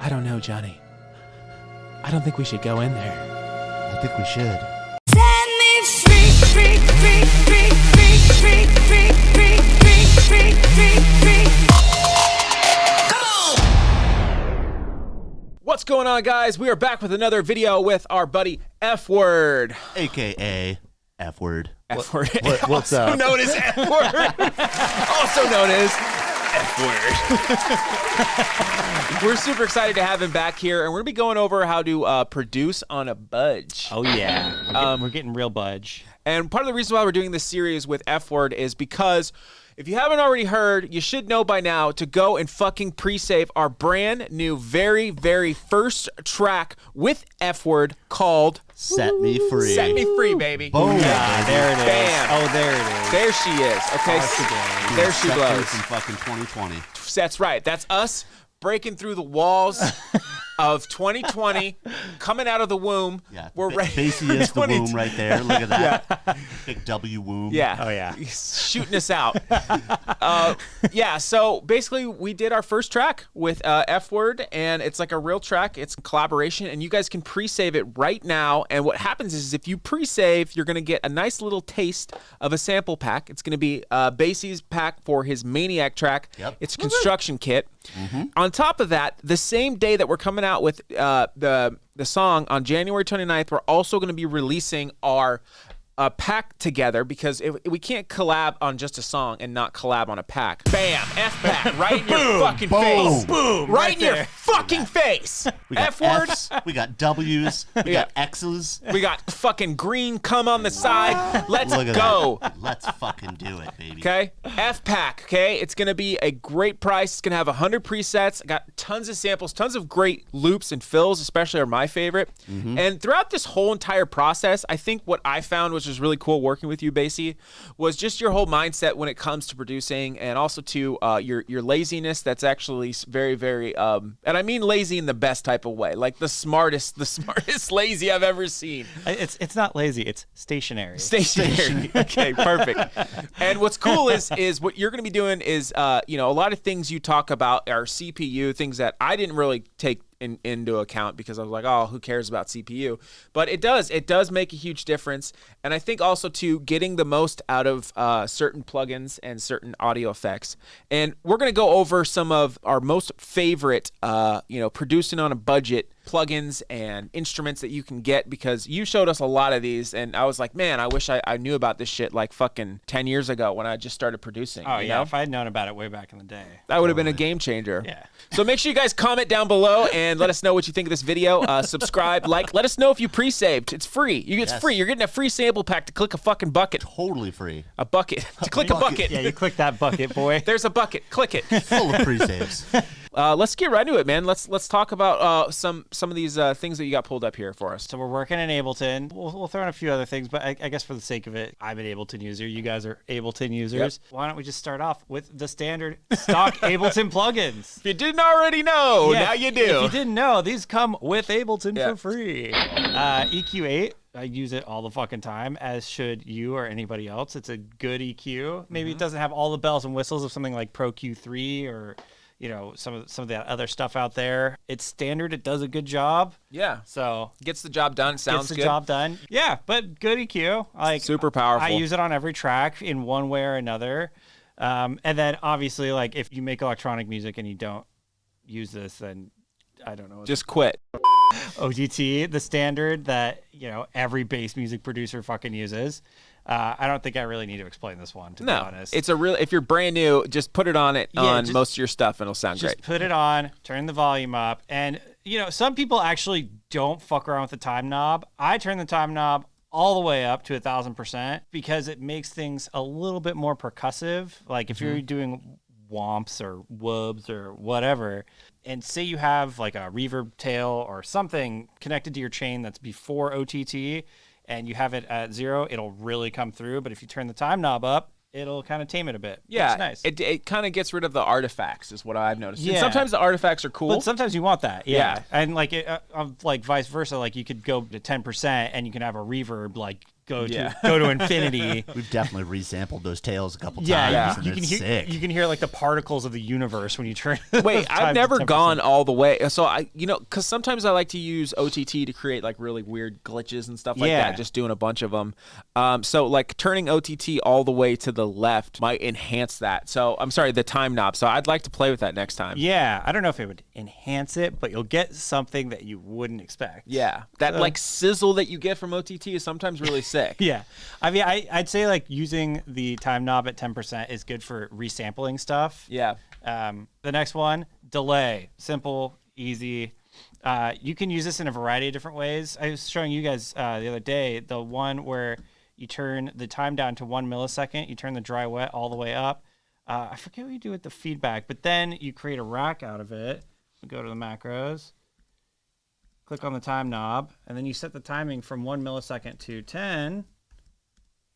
I don't know, Johnny. I don't think we should go in there. I think we should. Set me free, free, free, free, free, free, free, free, free, free, free, free. Come on! What's going on, guys? We are back with another video with our buddy F-Word. AKA F-Word. F-Word. What's up? Also known as F-Word. Also known as F-Word. We're super excited to have him back here, and we're going to be going over how to produce on a budge. Oh, yeah. We're getting real budge. And part of the reason why we're doing this series with F-Word is because if you haven't already heard, you should know by now to go and fucking pre-save our brand new, very, very first track with F-Word called Set Me Free. Set Me Free, baby. Boom. Yeah, there it is. Bam. Oh, there it is. There she is. Okay, there she Set blows. Free from fucking 2020. That's right. That's us breaking through the walls of 2020, coming out of the womb. Yeah, we're ready. Basically, is the womb right there. Look at that. Big W womb. Yeah. Oh, yeah. He's shooting us out. Yeah, so basically we did our first track with F-Word, and it's like a real track. It's a collaboration, and you guys can pre-save it right now. And what happens is if you pre-save, you're going to get a nice little taste of a sample pack. It's going to be Basie's pack for his Maniac track. Yep. It's a construction kit. On top of that, the same day that we're coming out with the song on January 29th, we're also going to be releasing our pack together, because we can't collab on just a song and not collab on a pack. Bam! F-pack right in your fucking face. Boom! Right in your fucking face. We got F-word. F's, we got W's, we got X's. We got fucking green cum on the side. Let's Look at go. that. Let's fucking do it, baby. Okay, F-Pack, okay? It's going to be a great price. It's going to have 100 presets. I got tons of samples, tons of great loops and fills, especially are my favorite. And throughout this whole entire process, I think what I found, which was really cool working with you, Basie, was just your whole mindset when it comes to producing, and also to your laziness. That's actually very, very, and I mean lazy in the best type of way, like the smartest lazy I've ever seen. It's not lazy. It's stationary. Stationary. Okay, perfect. And what's cool is what you're going to be doing is, a lot of things you talk about are CPU, things that I didn't really take into account, because I was like, oh, who cares about CPU? But it does make a huge difference. And I think also to getting the most out of certain plugins and certain audio effects. And we're going to go over some of our most favorite, producing on a budget plugins and instruments that you can get, because you showed us a lot of these, and I was like, man, I wish I knew about this shit like fucking 10 years ago when I just started producing. Oh, you yeah. know? If I had known about it way back in the day. That would have been a game changer. Yeah. So make sure you guys comment down below and let us know what you think of this video. Subscribe, like, let us know if you pre-saved. It's free. It's free. You're getting a free sample pack to click a fucking bucket. Totally free. A bucket. To click a bucket. Yeah, you click that bucket, boy. There's a bucket. Click it. Full of pre-saves. Let's get right into it, man. Let's talk about some of these things that you got pulled up here for us. So we're working in Ableton. We'll throw in a few other things, but I guess for the sake of it, I'm an Ableton user. You guys are Ableton users. Yep. Why don't we just start off with the standard stock Ableton plugins? If you didn't already know, now you do. If you didn't know, these come with Ableton Yeah. for free. EQ8. I use it all the fucking time, as should you or anybody else. It's a good EQ. Maybe it doesn't have all the bells and whistles of something like Pro Q3 or some of that other stuff out there. It's standard. It does a good job. Yeah. So Gets the job done. Sounds gets the good. job done. Yeah, but good EQ. Like Super powerful. I use it on every track in one way or another. And then obviously, like, if you make electronic music and you don't use this, then I don't know. Just quit. OGT, the standard that every bass music producer fucking uses. I don't think I really need to explain this one, to be honest. It's if you're brand new, just put it on just- most of your stuff and it'll sound Just great. put it on, turn the volume up, and some people actually don't fuck around with the time knob. I turn the time knob all the way up to 1,000% because it makes things a little bit more percussive. Like if you're doing womps or wubs or whatever, and say you have like a reverb tail or something connected to your chain that's before OTT, and you have it at 0, it'll really come through. But if you turn the time knob up, it'll kind of tame it a bit. Yeah, It's nice. It kind of gets rid of the artifacts, is what I've noticed. And Yeah. sometimes the artifacts are cool. But sometimes you want that, yeah. Yeah. And like, like vice versa, like you could go to 10% and you can have a reverb like go to infinity. We've definitely resampled those tails a couple times. Yeah, and you can it's hear sick. you can hear like the particles of the universe when you turn. Wait, time I've to never 10%. gone all the way. So because sometimes I like to use OTT to create like really weird glitches and stuff like that. Just doing a bunch of them. So like turning OTT all the way to the left might enhance that. So I'm sorry, the time knob. So I'd like to play with that next time. Yeah, I don't know if it would enhance it, but you'll get something that you wouldn't expect. Yeah, that like sizzle that you get from OTT is sometimes really sick. Yeah. I mean, I'd say like using the time knob at 10% is good for resampling stuff. Yeah. The next one, delay. Simple, easy. You can use this in a variety of different ways. I was showing you guys the other day the one where you turn the time down to 1 millisecond. You turn the dry wet all the way up. I forget what you do with the feedback, but then you create a rack out of it. Go to the macros. Click on the time knob, and then you set the timing from 1 millisecond to 10.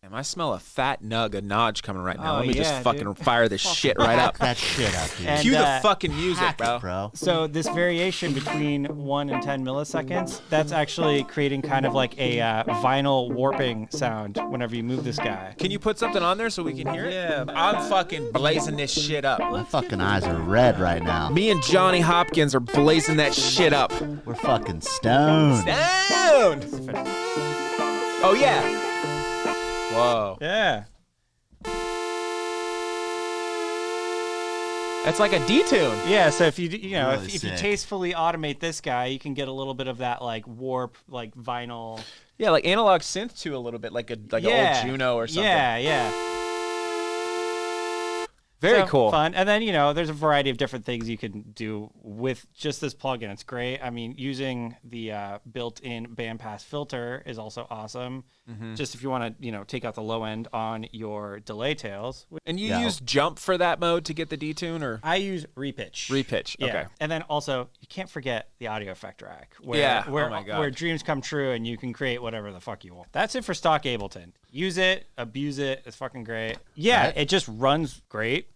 Damn, I smell a fat nug of Knodge coming right now. Oh, Let me just yeah, fucking dude. fire this shit right up. that shit up, dude. And, Cue the fucking music, Hack bro. it, bro. So this variation between 1 and 10 milliseconds, that's actually creating kind of like a vinyl warping sound whenever you move this guy. Can you put something on there so we can hear it? Yeah. I'm fucking blazing this shit up. My fucking eyes are red right now. Me and Johnny Hopkins are blazing that shit up. We're fucking stoned. Down! Oh, yeah. Whoa. Yeah. That's like a detune. Yeah, so if you know Really if you sick. tastefully automate this guy, you can get a little bit of that like warp, like vinyl. Yeah, like analog synth too a little bit, like an old Juno or something. Yeah. Very So, cool. Fun. And then, there's a variety of different things you can do with just this plugin. It's great. I mean, using the built-in bandpass filter is also awesome. Just if you want to, take out the low end on your delay tails. And you Yeah. use jump for that mode to get the detune, or I use repitch. repitch? Yeah. Okay. And then also, you can't forget the audio effect rack. Where, Yeah. Oh Where, my God. where dreams come true and you can create whatever the fuck you want. That's it for stock Ableton. Use it, abuse it. It's fucking great. Yeah, Right. it just runs great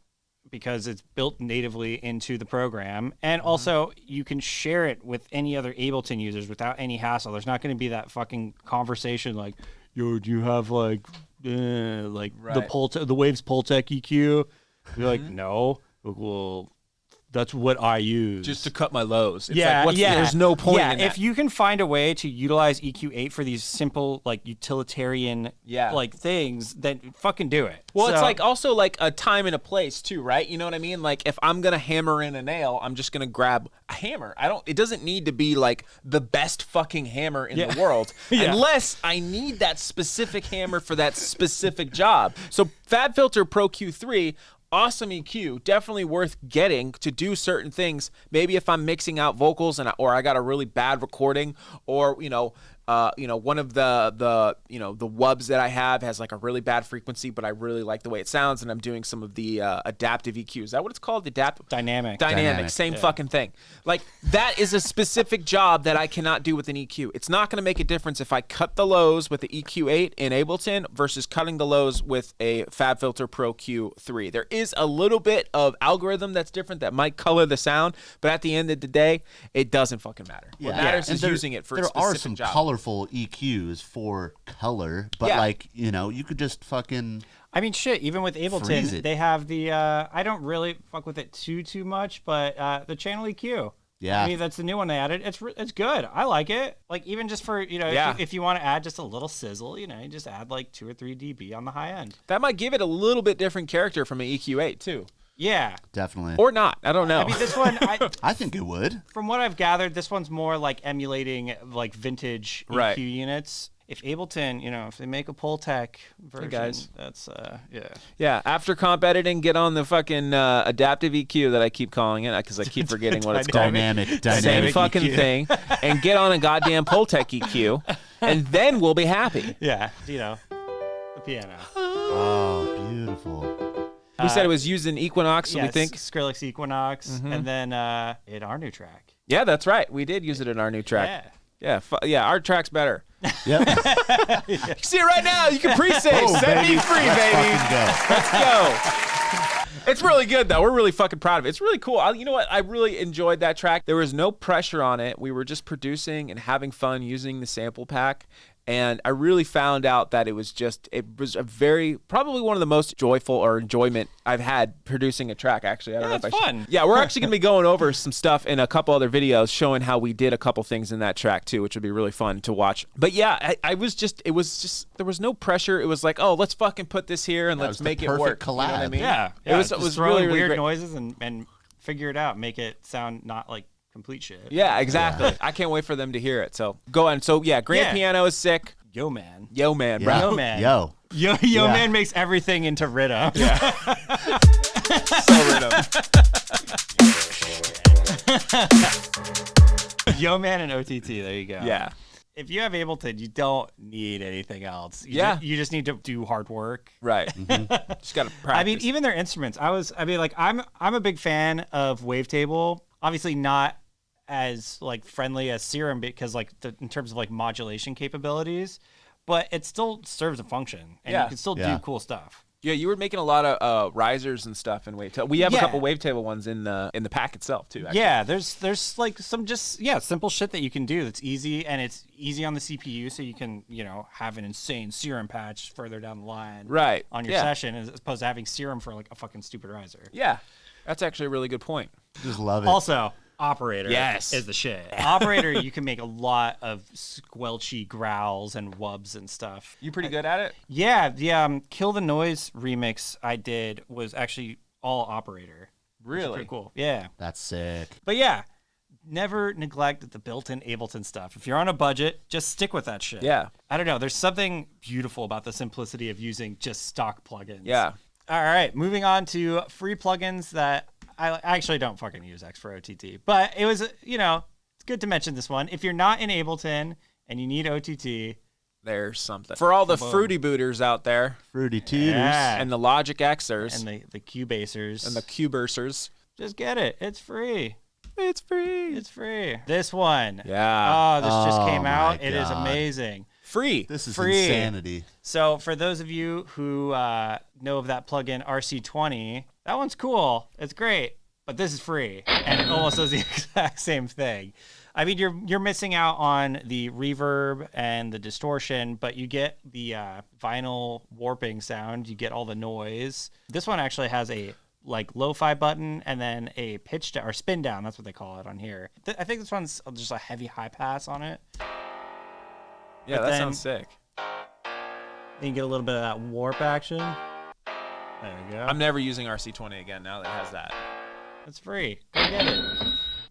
because it's built natively into the program. And also, you can share it with any other Ableton users without any hassle. There's not going to be that fucking conversation like, yo, do you have the Right. the Waves Pultec EQ? You're like, no. Well, that's what I use. Just to cut my lows. It's Yeah, like, what's yeah. There's no point Yeah, in that. if you can find a way to utilize EQ8 for these simple, like utilitarian, like things, then fucking do it. Well, it's So- like also like a time and a place too, right? You know what I mean? Like if I'm gonna hammer in a nail, I'm just gonna grab a hammer. It doesn't need to be like the best fucking hammer in the world, unless I need that specific hammer for that specific job. So FabFilter Pro Q3. Awesome EQ, definitely worth getting to do certain things. Maybe if I'm mixing out vocals or I got a really bad recording, or one of the wubs that I have has like a really bad frequency, but I really like the way it sounds, and I'm doing some of the adaptive EQ. Is that what it's called? Dynamic. Dynamic, same fucking thing. Like that is a specific job that I cannot do with an EQ. It's not going to make a difference if I cut the lows with the EQ8 in Ableton versus cutting the lows with a FabFilter Pro Q3. There is a little bit of algorithm that's different that might color the sound, but at the end of the day, it doesn't fucking matter. What matters And is there- using it for a there specific are some job. colorful EQs for color, but you could just fucking I mean, shit, even with Freeze Ableton, it. they have the, I don't really fuck with it too much, but the channel EQ. Yeah. I mean, that's the new one they added. It's good. I like it. Like, even just for, if you want to add just a little sizzle, you just add like 2 or 3 dB on the high end. That might give it a little bit different character from an EQ8 too. Yeah. definitely. Or not. I don't know. I mean, this one, I think it would. from what I've gathered, this one's more like emulating like vintage EQ Right. units. If Ableton, if they make a Pultec version, guys. that's, Yeah, after comp editing, get on the fucking adaptive EQ that I keep calling it because I keep forgetting what it's called. Dynamic Same fucking EQ. thing, and get on a goddamn Pultec EQ, and then we'll be happy. Yeah, the piano. Oh, beautiful. We said it was used in Equinox, so we think. Skrillex Equinox, and then in our new track. Yeah, that's right. We did use it in our new track. Yeah, our track's better. Yep. You can see it right now. You can pre-save. Oh, Set me baby. free, Let's baby. fucking go. Let's go. It's really good, though. We're really fucking proud of it. It's really cool. You know what? I really enjoyed that track. There was no pressure on it. We were just producing and having fun using the sample pack. And I really found out that it was probably one of the most joyful or enjoyment I've had producing a track, actually. I don't know if it's fun. Yeah, we're actually going to be going over some stuff in a couple other videos showing how we did a couple things in that track too, which would be really fun to watch. But yeah, there was no pressure. It was like, oh, let's fucking put this here and let's make it work. Collab. You know what I mean? Yeah. It was throw really, in really weird great. noises and figure it out. Make it sound not like complete shit. Yeah, exactly. Yeah. I can't wait for them to hear it. So go on. So yeah, grand piano is sick. Yo man. Yo man, Yeah. bro. Yo man. Yo. Yo man makes everything into rhythm. Yeah. So rhythm. Yo man and OTT. There you go. Yeah. If you have Ableton, you don't need anything else. You just need to do hard work. Right. Just gotta practice. I mean, even their instruments. I'm a big fan of Wavetable. Obviously, not as like friendly as Serum because like in terms of like modulation capabilities, but it still serves a function, and you can still do cool stuff. Yeah, you were making a lot of risers and stuff in Wavetable. We have a couple Wavetable ones in the pack itself too. Actually. Yeah, there's like some simple shit that you can do that's easy, and it's easy on the CPU, so you can have an insane Serum patch further down the line, right, on your session, as opposed to having Serum for like a fucking stupid riser. Yeah, that's actually a really good point. Just love it. Also, Operator Yes. is the shit. Operator, you can make a lot of squelchy growls and wubs and stuff. You pretty good at it? Yeah, the Kill the Noise remix I did was actually all Operator. Really? Pretty cool. Yeah. That's sick. But yeah, never neglect the built-in Ableton stuff. If you're on a budget, just stick with that shit. Yeah. I don't know. There's something beautiful about the simplicity of using just stock plugins. Yeah. All right, moving on to free plugins that I actually don't fucking use X for OTT, but it was, it's good to mention this one. If you're not in Ableton and you need OTT, there's something. For all the Fruity Booters out there. Fruity Tutors. Yeah. And the Logic Xers. and the Cubasers. And the Cubersers. Just get it. It's free. It's free. It's free. This one. Yeah. Oh, this just came my out. It is God. amazing. Free. This is Free. insanity. So for those of you who know of that plugin RC20, that one's cool. It's great, but this is free, and it almost does the exact same thing. I mean, you're missing out on the reverb and the distortion, but you get the vinyl warping sound. You get all the noise. This one actually has a like lo-fi button and then a pitch down or spin down. That's what they call it on here. I think this one's just a heavy high pass on it. Yeah, But that then- sounds sick. Then you get a little bit of that warp action. There you go. I'm never using RC20 again now that it has that. It's free. Go get it.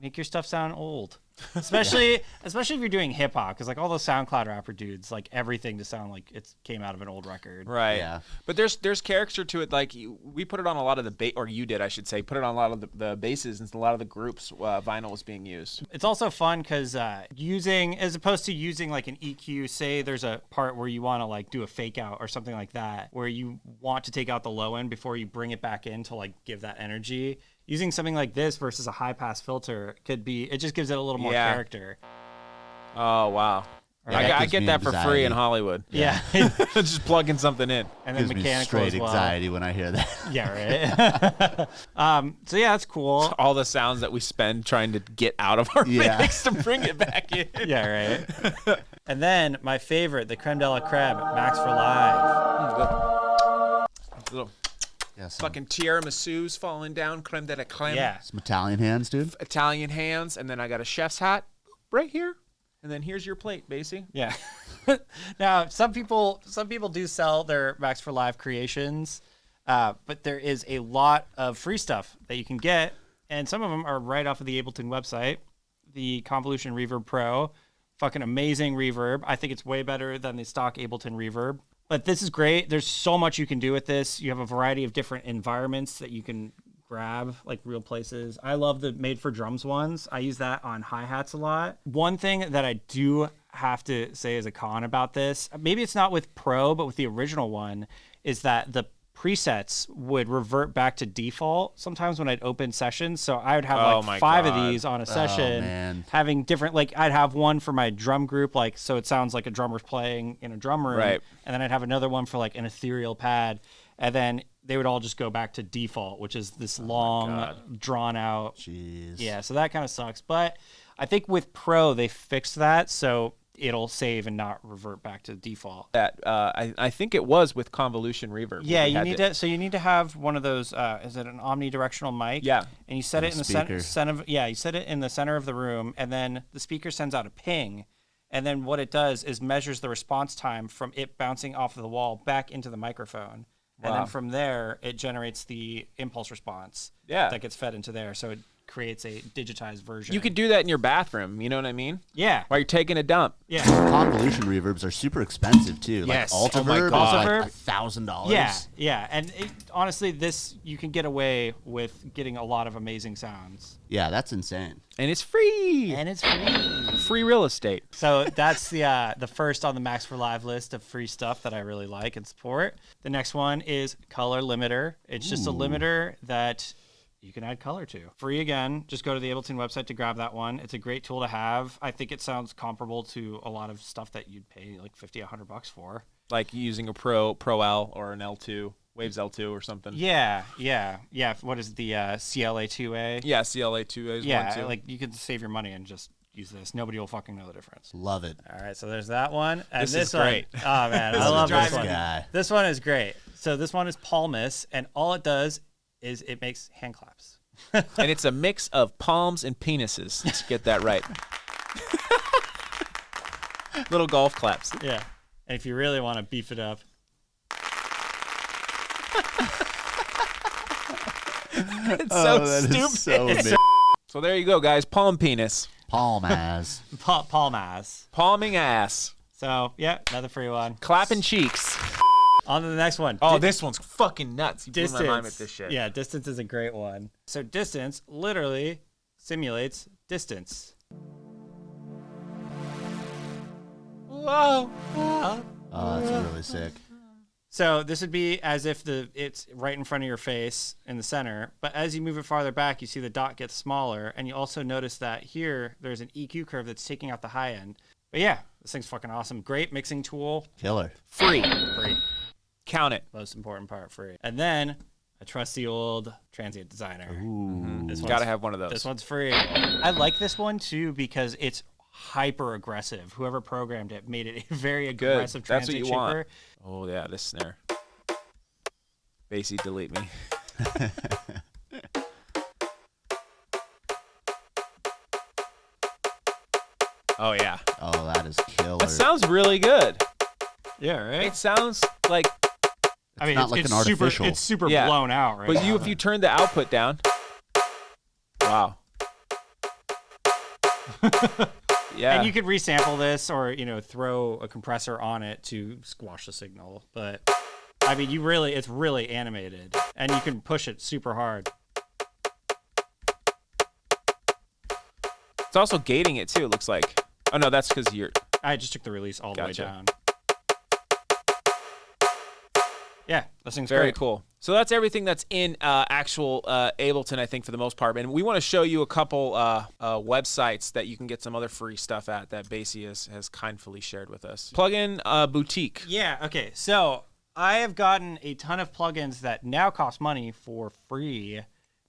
Make your stuff sound old. Especially if you're doing hip hop, because like all those SoundCloud rapper dudes, like everything to sound like it came out of an old record. Right. Yeah. But there's character to it. Like we put it on a lot of the or you did, I should say, put it on a lot of the basses and a lot of the groups vinyl was being used. It's also fun because as opposed to using like an EQ, say there's a part where you want to like do a fake out or something like that, where you want to take out the low end before you bring it back in to like give that energy. Using something like this versus a high pass filter it just gives it a little more character. Oh wow. Yeah, I gives get me that for free anxiety. in Hollywood. Yeah. Just plugging something in. And then Gives me mechanical straight as well. anxiety when I hear that. Yeah, right. So yeah, that's cool. All the sounds that we spend trying to get out of our Yeah. mix to bring it back in. Yeah, right. And then my favorite, the creme de la creme, Max for Live. Little Yeah, some fucking tiramisus falling down, creme de la creme. Yeah. Italian hands, dude. Italian hands, and then I got a chef's hat right here, and then here's your plate, Basie. Yeah. Now, some people do sell their Max for Live creations, but there is a lot of free stuff that you can get, and some of them are right off of the Ableton website. The Convolution Reverb Pro, fucking amazing reverb. I think it's way better than the stock Ableton reverb. But this is great. There's so much you can do with this. You have a variety of different environments that you can grab, like real places. I love the made for drums ones. I use that on hi-hats a lot. One thing that I do have to say as a con about this, maybe it's not with Pro, but with the original one, is that the presets would revert back to default sometimes when I'd open sessions. So I would have Oh like my 5 God. of these on a session, man. having different, like I'd have one for my drum group, like so it sounds like a drummer's playing in a drum room. Right. And then I'd have another one for like an ethereal pad. And then they would all just go back to default, which is this long, drawn out. Jeez. Yeah, so that kind of sucks. But I think with Pro, they fixed that. So it'll save and not revert back to default. That I think it was with convolution reverb. Yeah, you need to. So you need to have one of those. Is it an omnidirectional mic? Yeah. And you set it in the speaker. center. Yeah, you set it in the center of the room, and then the speaker sends out a ping, and then what it does is measures the response time from it bouncing off of the wall back into the microphone, and Wow. then from there it generates the impulse response. Yeah. That gets fed into there, so it creates a digitized version. You could do that in your bathroom. You know what I mean? Yeah. While you're taking a dump. Yeah. Convolution reverbs are super expensive too. Yes. Like Oh my Altiverb God. is like $1,000. Yeah, yeah, and honestly, this you can get away with getting a lot of amazing sounds, Yeah, that's insane. And it's free. and it's free. Free real estate. So that's the first on the Max for Live list of free stuff that I really like and support. The next one is Color Limiter. It's just a limiter that you can add color to. Free again. Just go to the Ableton website to grab that one. It's a great tool to have. I think it sounds comparable to a lot of stuff that you'd pay like $50, $100 for. Like using a Pro L or an L2, Waves L2 or something. Yeah. What is the CLA2A? Yeah, CLA2 is one too. like you can save your money and just use this. Nobody will fucking know the difference. Love it. All right, so there's that one. And This this is one, great. Oh man, I love this one. guy. This one is great. So this one is Palmus, and all it does is it makes hand claps. And it's a mix of palms and penises. Let's get that right. Little golf claps. Yeah. And if you really want to beef it up, It's so that is stupid. so amazing. So there you go, guys. Palm penis. Palm ass. Palmas. Palming ass. So yeah, another free one. Clapping cheeks. On to the next one. Oh, this one's fucking nuts. You blew Distance. my mind with this shit. Yeah, distance is a great one. So distance literally simulates distance. Whoa. Oh, that's really sick. So this would be as if it's right in front of your face in the center, but as you move it farther back, you see the dot gets smaller, and you also notice that here there's an EQ curve that's taking out the high end. But yeah, this thing's fucking awesome. Great mixing tool. Killer. Free. Free. Count it. Most important part, free. And then a trusty old transient designer. Ooh. This Gotta one's- have one of those. This one's free. I like this one too because it's hyper aggressive. Whoever programmed it made it a very Good. aggressive That's what transient you want. shaper. Oh, yeah, this snare. Bassy, delete me. Oh, yeah. Oh, that is killer. That sounds really good. Yeah, right. It sounds like, I mean, not like an artificial. It's super Yeah. blown out, right? but if you turn the output down, wow. Yeah. And you could resample this or, throw a compressor on it to squash the signal. But I mean, it's really animated and you can push it super hard. It's also gating it too, it looks like. Oh, no, that's because you're. I just took the release all the way Gotcha. down. Yeah, this thing's Very great. cool. So that's everything that's in actual Ableton, I think, for the most part. And we want to show you a couple websites that you can get some other free stuff at that Basie has kindly shared with us. Plugin Boutique. Yeah, okay. So I have gotten a ton of plugins that now cost money for free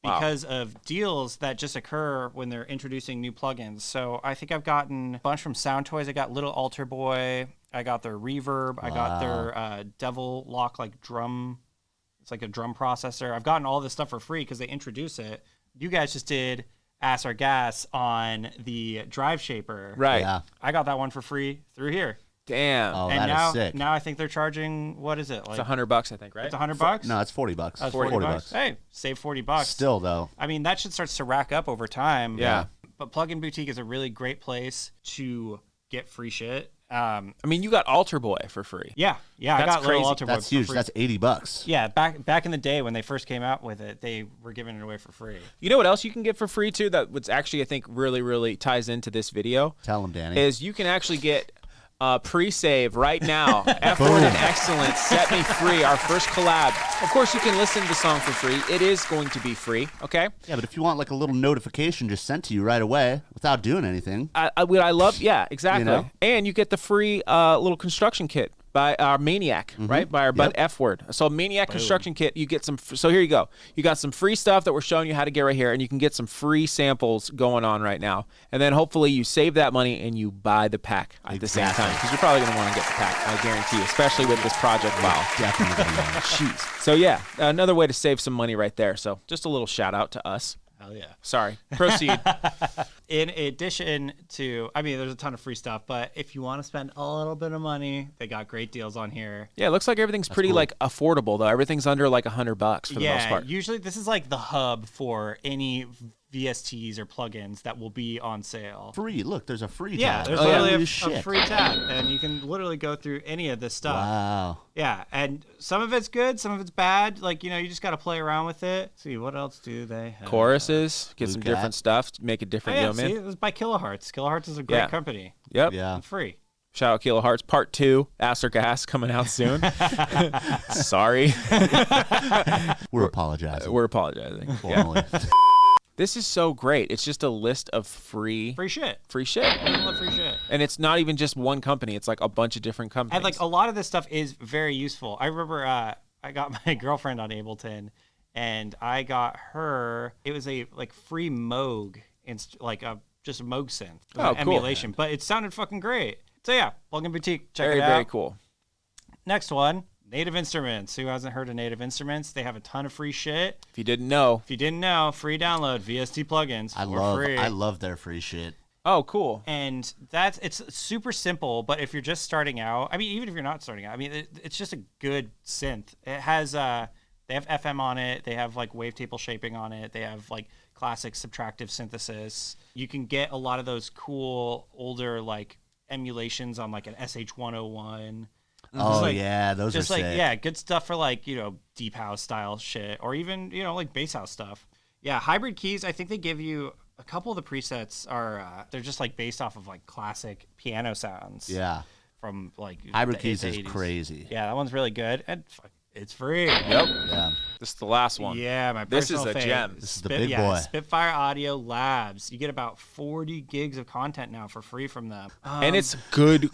because of deals that just occur when they're introducing new plugins. So I think I've gotten a bunch from Sound Toys. I got Little Alter Boy. I got their Reverb. I got their Devil Lock drum. It's like a drum processor. I've gotten all this stuff for free because they introduce it. You guys just did Ass or Gas on the Drive Shaper. Right. Yeah. I got that one for free through here. Damn. Oh, And that is now, sick. now I think they're charging, what is it? Like It's $100, I think, right? it's $100? No, it's $40. That's $40. Hey, save $40. Still though. I mean, that shit starts to rack up over time. Yeah. But Plugin Boutique is a really great place to get free shit. I mean, you got Alter Boy for free. Yeah. I That's got Little crazy. Alter Boy That's for huge. free. That's $80. Yeah, back in the day when they first came out with it, they were giving it away for free. You know what else you can get for free, too, that was actually, I think, really, really ties into this video? Tell him, Danny. Is you can actually get pre-save right now. EPH'WURD and XLNT Set Me Free, our first collab. Of course, you can listen to the song for free. It is going to be free, okay? Yeah, but if you want like a little notification just sent to you right away without doing anything. What I love, yeah, exactly. You know? And you get the free little construction kit by our Maniac, right? By our bud F-Word. So Maniac construction kit, you get some. So here you go. You got some free stuff that we're showing you how to get right here, and you can get some free samples going on right now. And then hopefully you save that money and you buy the pack at the same time, because you're probably going to want to get the pack, I guarantee you, especially with this project file. Definitely. Jeez. So yeah, another way to save some money right there. So just a little shout out to us. Hell yeah. Sorry. Proceed. In addition to, I mean, there's a ton of free stuff, but if you want to spend a little bit of money, they got great deals on here. Yeah, it looks like everything's pretty like affordable though. Everything's under like $100 for the most part. Usually this is like the hub for any VSTs or plugins that will be on sale. Free. Look, there's a free Yeah, tab. there's literally a free tab, and you can literally go through any of this stuff. Wow. Yeah, and some of it's good, some of it's bad. Like, you know, you just got to play around with it. See, what else do they have? Choruses, get some Blue Cat. different stuff, make it different. Oh, yeah, You know what I see, mean? it was by Kilohertz. Kilohertz is a great Yeah. company. Yep. Yeah. And free. Shout out Kilohertz Part 2, Aster Gas coming out soon. Sorry. We're apologizing. We're apologizing. Yeah. Formally. This is so great. It's just a list of free Free shit. shit. I love free shit. And it's not even just one company. It's like a bunch of different companies. And like a lot of this stuff is very useful. I remember I got my girlfriend on Ableton, and I got her. It was a like free Moog, like a just a Moog synth. It was Oh, an cool. emulation, but it sounded fucking great. So yeah, Plugin Boutique, check very, it out. very cool. Next one, Native Instruments. Who hasn't heard of Native Instruments? They have a ton of free shit. If you didn't know. If you didn't know, free download VST plugins for free. I love their free shit. Oh, cool. And it's super simple, but if you're just starting out, I mean, even if you're not starting out, I mean, it's just a good synth. It has they have FM on it, they have like wavetable shaping on it, they have like classic subtractive synthesis. You can get a lot of those cool older like emulations on like an SH-101. Oh, like- yeah. Those Just are like, sick. yeah, good stuff for like, you know, deep house style shit, or even, you know, like bass house stuff. Yeah, hybrid keys, I think they give you a couple of the presets are, they're just like based off of like classic piano sounds. Yeah. From like Hybrid the keys is 80s. crazy. Oh, Yeah, that one's really good. And it's free. Yep. Yeah. This is the last one. Yeah, my This is personal a fave. gem. This is the big boy. Spitfire Audio Labs. You get about 40 gigs of content now for free from them. And it's good.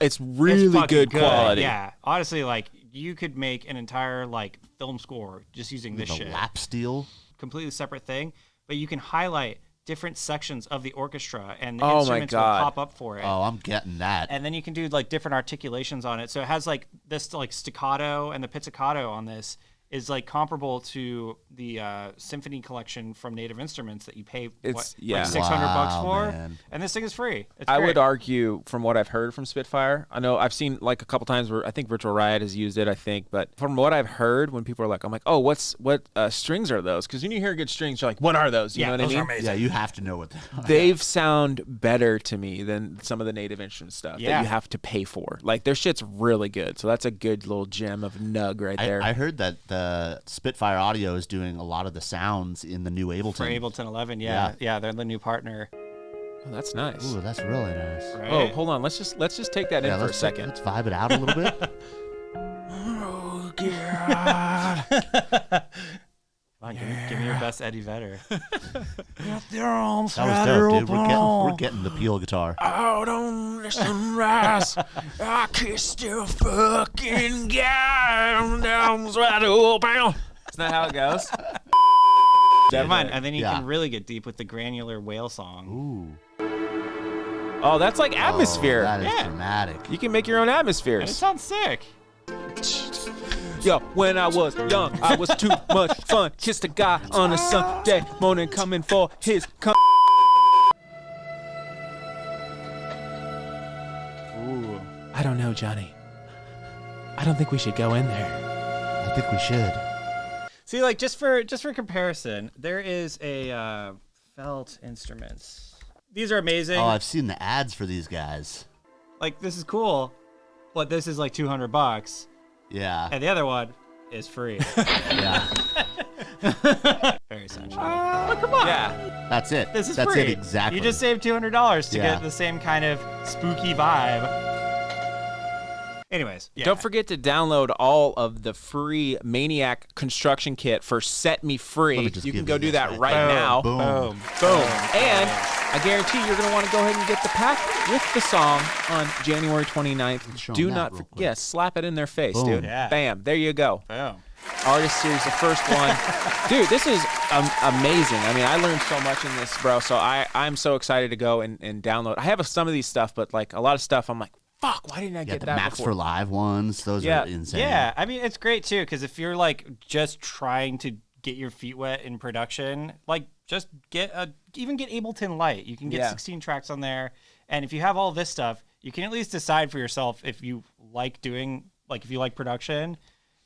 It's really It's fucking good quality. Yeah, honestly, like you could make an entire like film score just using this The shit. lap steel. Completely separate thing, but you can highlight different sections of the orchestra, and the Oh my instruments will God. pop up for it. Oh, I'm getting that. And then you can do like different articulations on it. So it has like this like staccato, and the pizzicato on this is like comparable to the symphony collection from Native Instruments that you pay It's- like yeah. $600 Wow, for, man. and this thing is free. It's I great. would argue, from what I've heard from Spitfire, I know I've seen like a couple times where I think Virtual Riot has used it, I think, but from what I've heard, when people are like, I'm like, oh, what strings are those? Because when you hear good strings, you're like, what are those? You know what I those mean? are amazing. Yeah, you have to know what they are. They sound better to me than some of the Native Instrument stuff that Yeah. you have to pay for. Like their shit's really good, so that's a good little gem of nug right there. I heard that the Spitfire Audio is doing a lot of the sounds in the new Ableton. For Ableton 11, Yeah. yeah, they're the new partner. Oh, that's nice. Ooh, that's really nice. Right? Oh, hold on. Let's just take that in for a second. Let's vibe it out a little bit. Oh God. Come on, give me your best Eddie Vedder. That was dope, dude. We're getting the Peel guitar. Out on the sunrise, I kissed your fucking gown down wide open. Isn't that how it goes? Never mind. And then you Yeah. can really get deep with the granular whale song. Ooh. Oh, that's like atmosphere. That is Yeah. dramatic. You can make your own And it atmospheres. sounds sick. Yo, when I was young, I was too much fun. Kissed a guy on a Sunday morning, coming for his cum. Ooh. I don't know, Johnny. I don't think we should go in there. I think we should. See, like just for comparison, there is a Felt Instruments. These are amazing. Oh, I've seen the ads for these guys. Like this is cool, but this is like $200, Yeah. and the other one is free. Yeah. Very essential. Yeah. That's it. This is That's free. it exactly. You just saved $200 to Yeah. get the same kind of spooky vibe. Anyways, yeah. Don't forget to download all of the free Maniac construction kit for Set Me Let me. me just You can give go you do this that right right there. now. Boom. Boom. Boom. And I guarantee you're going to want to go ahead and get the pack with the song on January 29th. show Do them that not real quick. forget. Slap it in their face, Boom. dude. Yeah. Bam. There you go. Boom. Artist series, the first one. Dude, this is amazing. I mean, I learned so much in this, bro. So I'm so excited to go and download. I have some of these stuff, but like a lot of stuff, I'm like, fuck, why didn't I Yeah, get the that Max before? for Live ones, those Yeah. are insane. Yeah, I mean, it's great too, because if you're like just trying to get your feet wet in production, like just even get Ableton Lite. You can get 16 tracks on there. And if you have all this stuff, you can at least decide for yourself if you like if you like production.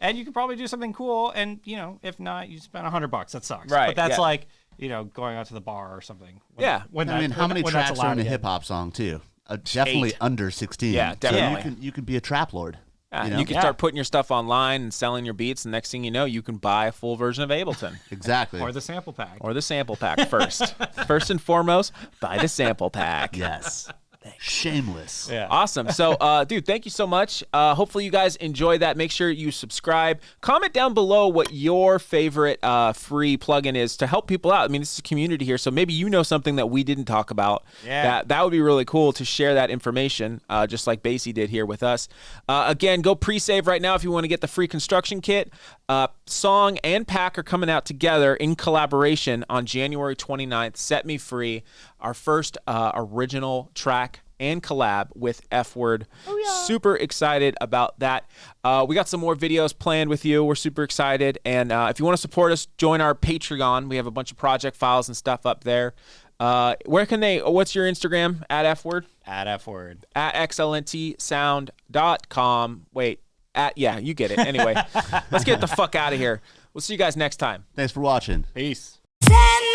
And you can probably do something cool. And, if not, you spend $100. That sucks. Right, But that's yeah. like, going out to the bar or something. Yeah. How many tracks are in a again. hip hop song too? Definitely 8. under 16. Yeah, So definitely. you can be a trap lord. You can start putting your stuff online and selling your beats, and next thing you know, you can buy a full version of Ableton. Exactly. Or the sample pack. Or the sample pack first. First and foremost, buy the sample pack. Yes. Shameless. Yeah. Awesome. So, dude, thank you so much. Hopefully you guys enjoy that. Make sure you subscribe. Comment down below what your favorite free plugin is to help people out. I mean, this is a community here, so maybe you know something that we didn't talk about. Yeah. That would be really cool to share that information, just like Basie did here with us. Again, go pre-save right now if you want to get the free construction kit. Song and pack are coming out together in collaboration on January 29th. Set Me Free, our first original track and collab with EPH'WURD. Oh, yeah. Super excited about that. We got some more videos planned with you. We're super excited. And if you want to support us, join our Patreon. We have a bunch of project files and stuff up there. What's your Instagram? At EPH'WURD? At EPH'WURD. At XLNTsound.com. Wait, you get it. Anyway, let's get the fuck out of here. We'll see you guys next time. Thanks for watching. Peace. Send